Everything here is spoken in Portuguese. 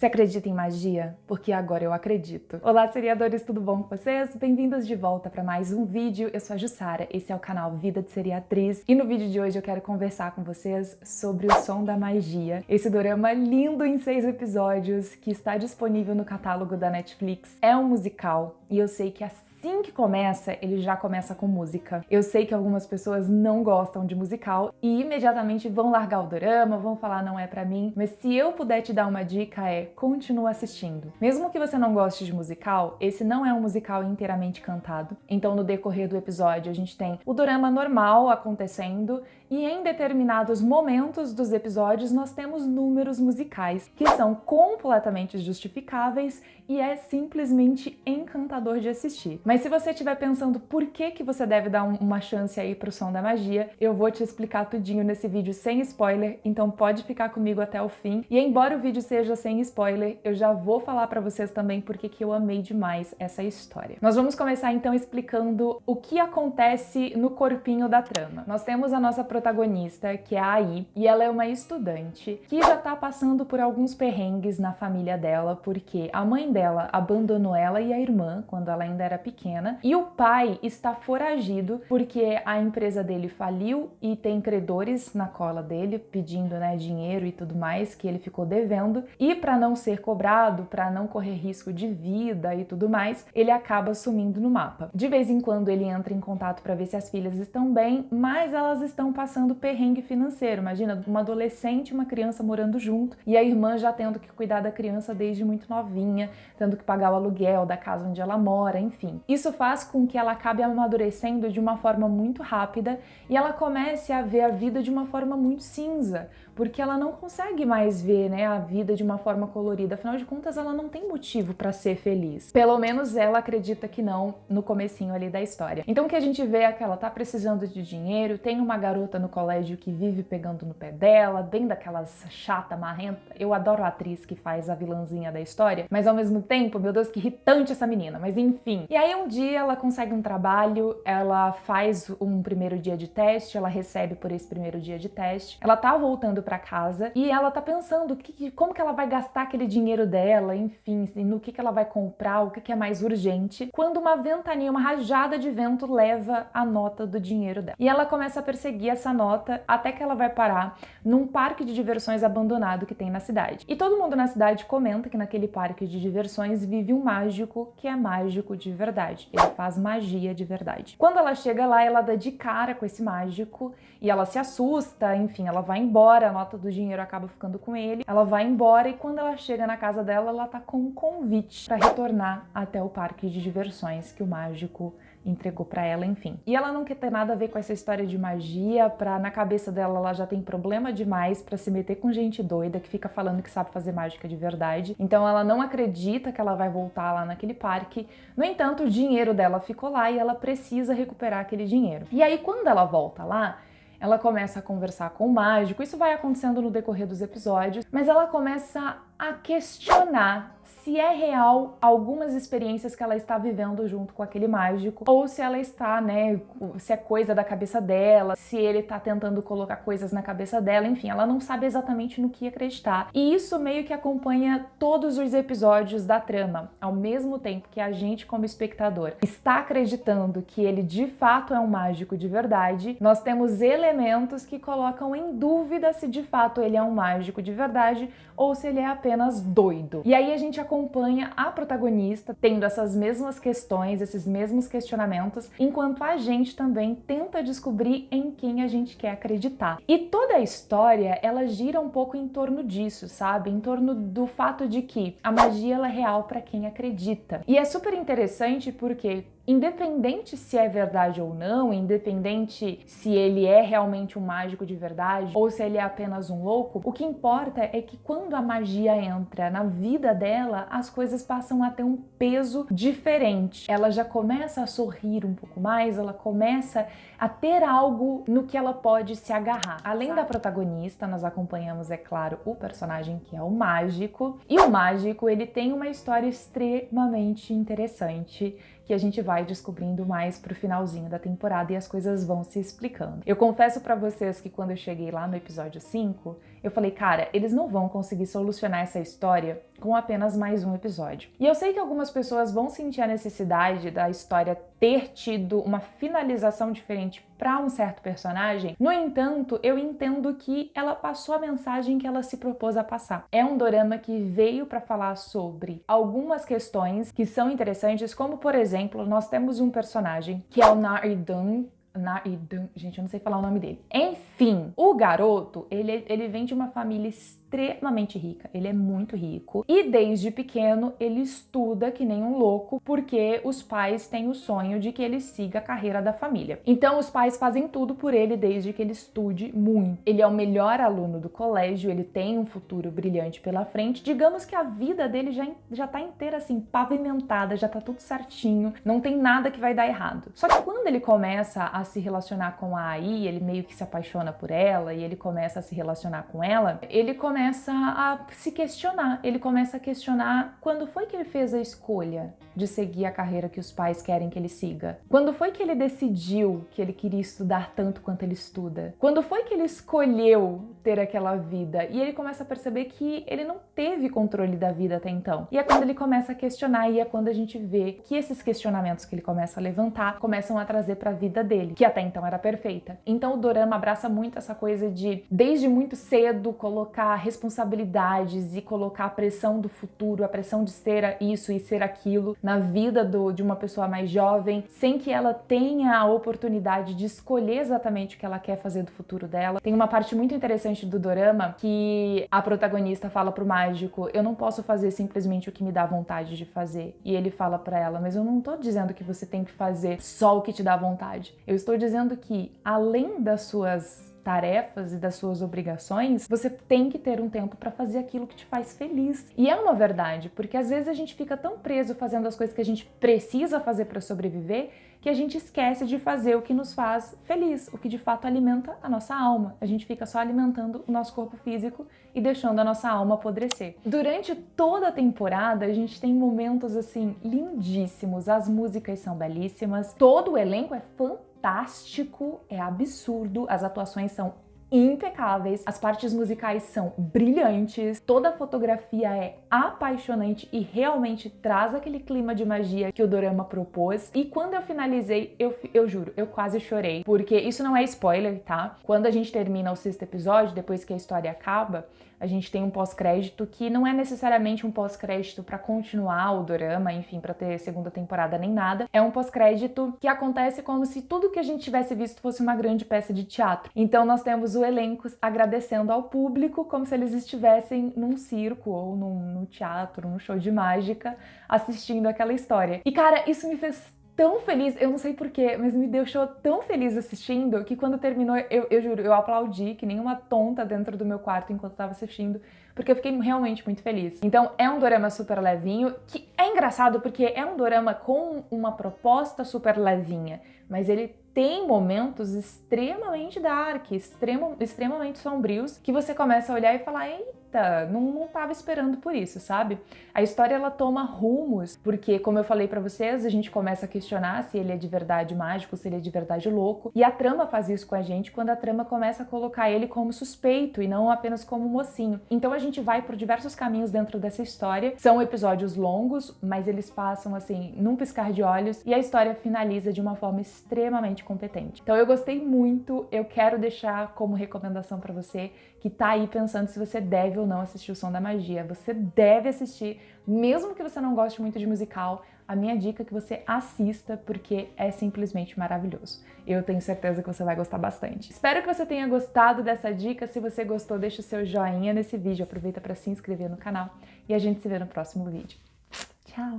Você acredita em magia? Porque agora eu acredito. Olá, seriadores, tudo bom com vocês? Bem-vindos de volta para mais um vídeo. Eu sou a Jussara, esse é o canal Vida de Seriatriz e no vídeo de hoje eu quero conversar com vocês sobre O Som da Magia. Esse dorama lindo em 6 episódios que está disponível no catálogo da Netflix. É um musical e eu sei que assim que começa, ele já começa com música. Eu sei que algumas pessoas não gostam de musical e imediatamente vão largar o dorama, vão falar não é pra mim, mas se eu puder te dar uma dica continua assistindo. Mesmo que você não goste de musical, esse não é um musical inteiramente cantado. Então no decorrer do episódio a gente tem o dorama normal acontecendo e em determinados momentos dos episódios nós temos números musicais que são completamente justificáveis e é simplesmente encantador de assistir. Mas se você estiver pensando por que você deve dar uma chance aí pro Som da Magia, eu vou te explicar tudinho nesse vídeo sem spoiler, então pode ficar comigo até o fim. E embora o vídeo seja sem spoiler, eu já vou falar pra vocês também porque que eu amei demais essa história. Nós vamos começar então explicando o que acontece no corpinho da trama. Nós temos a nossa protagonista, que é a Ai, e ela é uma estudante que já tá passando por alguns perrengues na família dela, porque a mãe dela abandonou ela e a irmã quando ela ainda era pequena, e o pai está foragido porque a empresa dele faliu e tem credores na cola dele pedindo, dinheiro e tudo mais que ele ficou devendo, e para não ser cobrado, para não correr risco de vida e tudo mais, ele acaba sumindo no mapa. De vez em quando ele entra em contato para ver se as filhas estão bem, mas elas estão passando perrengue financeiro. Imagina, uma adolescente e uma criança morando junto e a irmã já tendo que cuidar da criança desde muito novinha, tendo que pagar o aluguel da casa onde ela mora, enfim. Isso faz com que ela acabe amadurecendo de uma forma muito rápida e ela comece a ver a vida de uma forma muito cinza, porque ela não consegue mais ver, a vida de uma forma colorida. Afinal de contas, ela não tem motivo para ser feliz. Pelo menos ela acredita que não no comecinho ali da história. Então o que a gente vê é que ela tá precisando de dinheiro, tem uma garota no colégio que vive pegando no pé dela, bem daquelas chata, marrenta. Eu adoro a atriz que faz a vilãzinha da história, mas ao mesmo tempo, meu Deus, que irritante essa menina, mas enfim. E aí um dia ela consegue um trabalho, ela faz um primeiro dia de teste, ela recebe por esse primeiro dia de teste, ela tá voltando pra casa e ela tá pensando como que ela vai gastar aquele dinheiro dela, enfim, no que ela vai comprar, o que é mais urgente, quando uma ventania, uma rajada de vento leva a nota do dinheiro dela. E ela começa a perseguir essa nota até que ela vai parar num parque de diversões abandonado que tem na cidade. E todo mundo na cidade comenta que naquele parque de diversões vive um mágico que é mágico de verdade. Ele faz magia de verdade. Quando ela chega lá, ela dá de cara com esse mágico e ela se assusta, enfim, ela vai embora, a nota do dinheiro acaba ficando com ele, ela vai embora e quando ela chega na casa dela, ela tá com um convite para retornar até o parque de diversões que o mágico entregou pra ela, enfim. E ela não quer ter nada a ver com essa história de magia, na cabeça dela ela já tem problema demais pra se meter com gente doida que fica falando que sabe fazer mágica de verdade. Então ela não acredita que ela vai voltar lá naquele parque. No entanto, o dinheiro dela ficou lá e ela precisa recuperar aquele dinheiro. E aí quando ela volta lá, ela começa a conversar com o mágico, isso vai acontecendo no decorrer dos episódios, mas ela começa a questionar se é real algumas experiências que ela está vivendo junto com aquele mágico, ou se ela está, se é coisa da cabeça dela, se ele está tentando colocar coisas na cabeça dela, enfim, ela não sabe exatamente no que acreditar. E isso meio que acompanha todos os episódios da trama, ao mesmo tempo que a gente, como espectador, está acreditando que ele de fato é um mágico de verdade, nós temos elementos que colocam em dúvida se de fato ele é um mágico de verdade ou se ele é apenas doido. E aí a gente acompanha a protagonista tendo essas mesmas questões, esses mesmos questionamentos, enquanto a gente também tenta descobrir em quem a gente quer acreditar. E toda a história, ela gira um pouco em torno disso, sabe? Em torno do fato de que a magia ela é real para quem acredita. E é super interessante porque independente se é verdade ou não, independente se ele é realmente um mágico de verdade ou se ele é apenas um louco, o que importa é que quando a magia entra na vida dela, as coisas passam a ter um peso diferente. Ela já começa a sorrir um pouco mais, ela começa a ter algo no que ela pode se agarrar. Além da protagonista, nós acompanhamos, é claro, o personagem que é o mágico. E o mágico, ele tem uma história extremamente interessante que a gente vai descobrindo mais pro finalzinho da temporada e as coisas vão se explicando. Eu confesso pra vocês que quando eu cheguei lá no episódio 5, eu falei, cara, eles não vão conseguir solucionar essa história com apenas mais um episódio. E eu sei que algumas pessoas vão sentir a necessidade da história ter tido uma finalização diferente para um certo personagem. No entanto, eu entendo que ela passou a mensagem que ela se propôs a passar. É um dorama que veio para falar sobre algumas questões que são interessantes, como por exemplo, nós temos um personagem que é o Naridun, gente, eu não sei falar o nome dele. Enfim, o garoto, ele vem de uma família extremamente rica, ele é muito rico e desde pequeno ele estuda que nem um louco porque os pais têm o sonho de que ele siga a carreira da família. Então os pais fazem tudo por ele desde que ele estude muito. Ele é o melhor aluno do colégio, ele tem um futuro brilhante pela frente. Digamos que a vida dele já tá inteira assim, pavimentada, já tá tudo certinho, não tem nada que vai dar errado. Só que quando ele começa a se relacionar com a Ai, ele meio que se apaixona por ela e ele começa a se relacionar com ela, ele começa a se questionar, ele começa a questionar quando foi que ele fez a escolha de seguir a carreira que os pais querem que ele siga? Quando foi que ele decidiu que ele queria estudar tanto quanto ele estuda? Quando foi que ele escolheu ter aquela vida? E ele começa a perceber que ele não teve controle da vida até então. E é quando ele começa a questionar, e é quando a gente vê que esses questionamentos que ele começa a levantar começam a trazer para a vida dele, que até então era perfeita. Então o dorama abraça muito essa coisa de, desde muito cedo, colocar responsabilidades e colocar a pressão do futuro, a pressão de ser isso e ser aquilo na vida de uma pessoa mais jovem, sem que ela tenha a oportunidade de escolher exatamente o que ela quer fazer do futuro dela. Tem uma parte muito interessante do dorama que a protagonista fala pro mágico, eu não posso fazer simplesmente o que me dá vontade de fazer. E ele fala pra ela, mas eu não tô dizendo que você tem que fazer só o que te dá vontade. Eu estou dizendo que, além das suas tarefas e das suas obrigações, você tem que ter um tempo para fazer aquilo que te faz feliz. E é uma verdade, porque às vezes a gente fica tão preso fazendo as coisas que a gente precisa fazer para sobreviver, que a gente esquece de fazer o que nos faz feliz, o que de fato alimenta a nossa alma. A gente fica só alimentando o nosso corpo físico e deixando a nossa alma apodrecer. Durante toda a temporada, a gente tem momentos assim lindíssimos, as músicas são belíssimas, todo o elenco é fantástico, é absurdo, as atuações são impecáveis, as partes musicais são brilhantes, toda a fotografia é apaixonante e realmente traz aquele clima de magia que o dorama propôs. E quando eu finalizei, eu juro, eu quase chorei, porque isso não é spoiler, tá? Quando a gente termina o 6º episódio, depois que a história acaba, a gente tem um pós-crédito que não é necessariamente um pós-crédito para continuar o dorama, enfim, para ter segunda temporada nem nada. É um pós-crédito que acontece como se tudo que a gente tivesse visto fosse uma grande peça de teatro. Então nós temos o elenco agradecendo ao público como se eles estivessem num circo ou num teatro, num show de mágica, assistindo aquela história. E cara, isso me fez tão feliz, eu não sei porquê, mas me deixou tão feliz assistindo que quando terminou, eu juro, eu aplaudi que nem uma tonta dentro do meu quarto enquanto tava assistindo, porque eu fiquei realmente muito feliz. Então é um dorama super levinho, que é engraçado porque é um dorama com uma proposta super levinha, mas ele tem momentos extremamente dark, extremamente sombrios, que você começa a olhar e falar, eita, não tava esperando por isso, sabe? A história, ela toma rumos, porque, como eu falei pra vocês, a gente começa a questionar se ele é de verdade mágico, se ele é de verdade louco, e a trama faz isso com a gente quando a trama começa a colocar ele como suspeito e não apenas como mocinho. Então a gente vai por diversos caminhos dentro dessa história, são episódios longos, mas eles passam, assim, num piscar de olhos, e a história finaliza de uma forma extremamente competente. Então eu gostei muito, eu quero deixar como recomendação pra você que tá aí pensando se você deve ou não assistir O Som da Magia. Você deve assistir, mesmo que você não goste muito de musical, a minha dica é que você assista, porque é simplesmente maravilhoso. Eu tenho certeza que você vai gostar bastante. Espero que você tenha gostado dessa dica. Se você gostou, deixa o seu joinha nesse vídeo, aproveita para se inscrever no canal e a gente se vê no próximo vídeo.